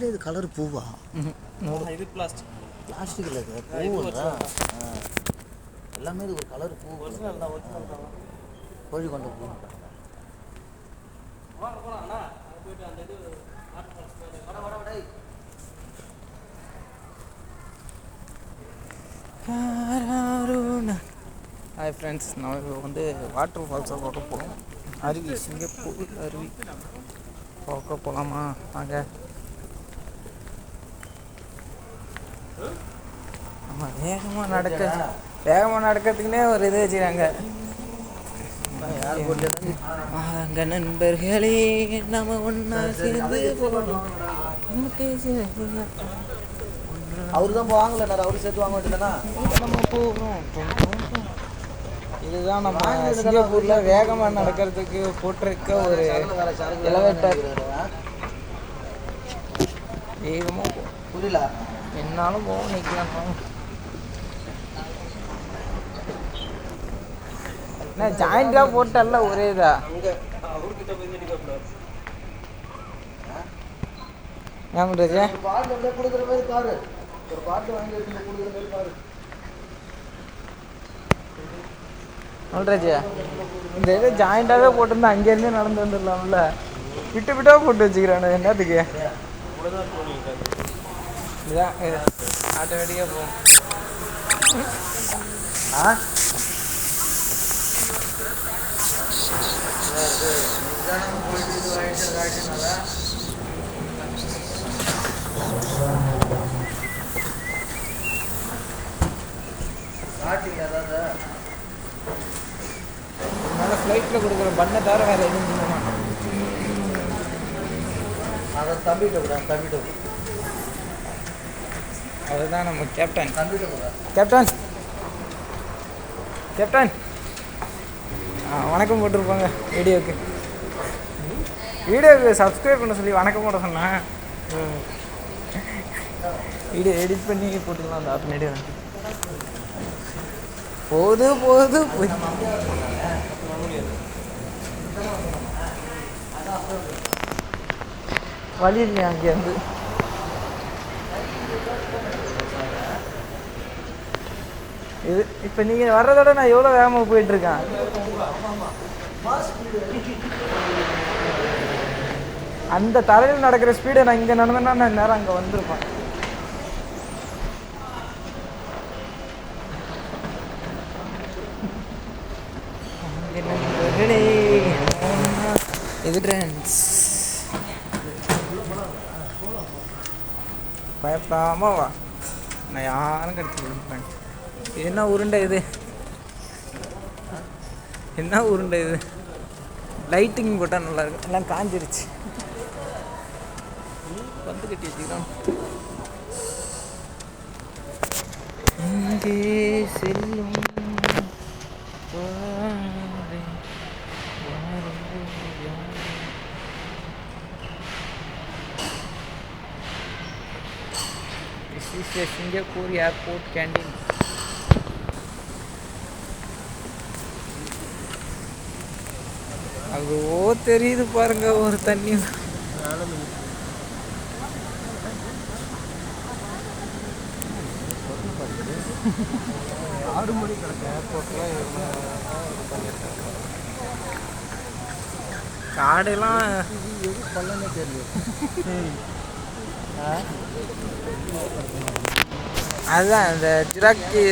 இல்லை இது கலர் பூவா? இது பிளாஸ்டிக். பிளாஸ்டிக் இல்லை, இது பூவா? எல்லாமே இது ஒரு கலர் பூ. கோழி கொண்ட பூ. ஹாய் ஃப்ரெண்ட்ஸ், நம்ம வந்து வாட்டர் ஃபால்ஸை பார்க்க போகிறோம். அருவி, சிங்கப்பூர் அருவி பார்க்க போகலாமா? வாங்க. ஆமாம், வேகமாக நடக்கிறதுக்குன்னே ஒரு இது வச்சுக்கிறாங்க. அங்கே நண்பர்களே நம்ம ஒன்றா சேர்ந்து போகணும். அவரு தான் வாங்கல, அவரு சேர்த்து வாங்க வேண்டியதானா? நம்ம போகிறோம். இதுதான் நம்ம சிங்கப்பூரில் வேகமாக நடக்கிறதுக்கு போட்டிருக்க ஒரு எலவேட்டர். வேகமாக போகும். புரியல, என்னாலும் போகும், நிற்கலாம். என்ன ஜாயிண்டாக போட்டல்ல ஒரே இதா? ஏன் பண்ணுறது? பாட்டு கொடுக்குற மாதிரி பாரு, ஒரு பாட்டு வாங்கி வச்சு கொடுக்குற மாதிரி பாரு. சொல்றாஜா, இந்த இது ஜாயிண்டாகவே போட்டிருந்தா அங்கேருந்தே நடந்து வந்துடலாம்ல. விட்டு விட்டாக போட்டு வச்சுக்கிறானு என்னத்துக்கு? இதுதான் ஆட்டோமேட்டிக்காக போகும். அதனால ஃப்ளைட்டில் கொடுக்குற பண்ணை தவிர வேறு எதுவும் பண்ண மாட்டோம். அதை தம்பிகிட்ட அதுதான் நம்ம கேப்டன். கேப்டன் வணக்கம் போட்டிருப்பாங்க. வீடியோவுக்கு சப்ஸ்கிரைப் பண்ண சொல்லி வணக்கம் போட சொன்னேன். வீடியோ எடிட் பண்ணி போட்டுக்கலாம். அந்த ஆட்டோமேட்டிக் போது வழி இல்லையா அங்கேருந்து? இது இப்போ நீங்கள் வர்றதோட நான் எவ்வளோ வேகமாக போயிட்டுருக்கேன். அந்த தலையில் நடக்கிற ஸ்பீடை நான் இங்கே நடந்தேன்னா நான் நேரம் அங்கே வந்திருப்பேன். இது ட்ரெண்ட்ஸ் பயப்படாமல் வா, நான் யாரும் கிடைச்சி விடுப்பேன். என்ன உருண்டை இது? லைட்டிங் போட்டால் நல்லாயிருக்கும். எல்லாம் காஞ்சிருச்சு. வந்து கட்டி வச்சுக்கலாம். இங்கே செல்லும் சிங்கப்பூர் ஏர்போர்ட் கேண்டீன். அங்கே தெரியுது பாருங்க ஒரு தண்ணி. ஆறு மணி கிடக்கு ஏர்போர்ட்டில். காடெல்லாம் எது பண்ணனே தெரியும். அதுதான் இந்த ஜிராக்கி